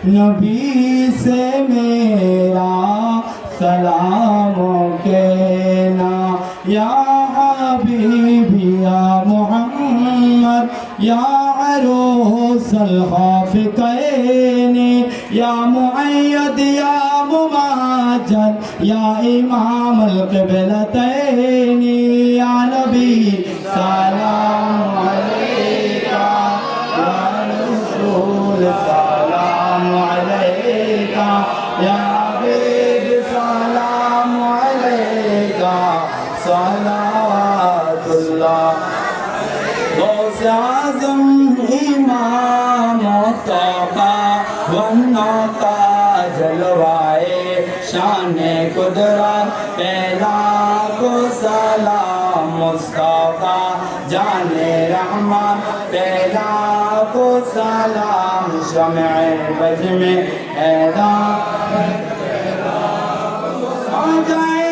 नबी से मेरा सलाम कहना या हबीबी या मोहम्मद या अरूसल खाफिकैनी या मुअय्यद या मुमाजद या इमाम अल क़िबलतैनी या नबी सलाम अलैका या रसूल सलाम अलैका या हबीब सलाम अलैका सलावतुल्लाह गौस आज़म इमाम मुस्तफ़ा वन्ना का जलवाए शान कुदरत पहला को सलाम मुस्तफ़ा जाने रहमान पहला को सलाम शम्ए बज में ऐदा आ जाए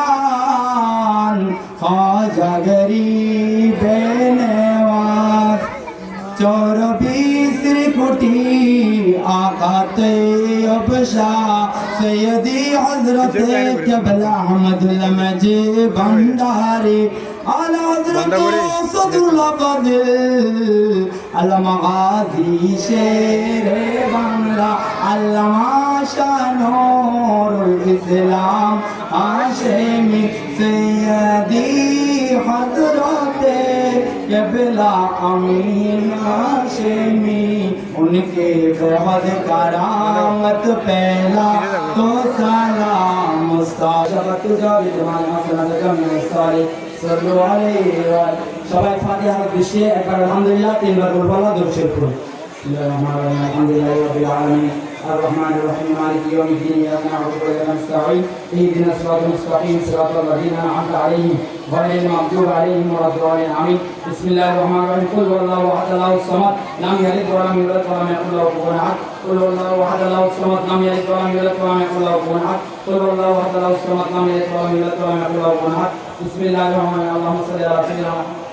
आजगान ख्वाजा गरीब नवाज चोर बीसरी कुटी आका तैयब शाह सैयदी हजरत क़िबला अहमदुल मजीद भंडारी आला हजरत सदरुल क़ादिर अल्लामा गाज़ी शेरे बांग्ला अल्लामा शाह नूरुल इस्लाम हाशमी सैयदी हजरत क़िबला अमीन हाशमी उनके बहुत करामत पहला तो सलाम मुस्तफ़ा तुझे जमाना सल्लल्लाहु अलैहि সবাই ফাতিহা দৃশ্যে একবার আলহামদুলিল্লাহ তিনবার বলবো আল্লাহ দরুদ শরীফ পড়ুন আলহামদুলিল্লাহি রাব্বিল আলামিন الرحمن الرحيم مالك يوم الدين اياك نعبد واياك نستعين اهدنا الصراط المستقيم صراط الذين انعمت عليهم غير المغضوب عليهم ولا الضالين امين بسم الله الرحمن الرحيم قل هو الله احد الله الصمد لم يلد ولم يولد ولم يكن له كفوا احد قل هو الله احد الله الصمد لم يلد ولم يولد ولم يكن له كفوا احد قل هو الله احد الله الصمد لم يلد ولم يولد ولم يكن له كفوا احد بسم الله الرحمن الرحيم اللهم صل على سيدنا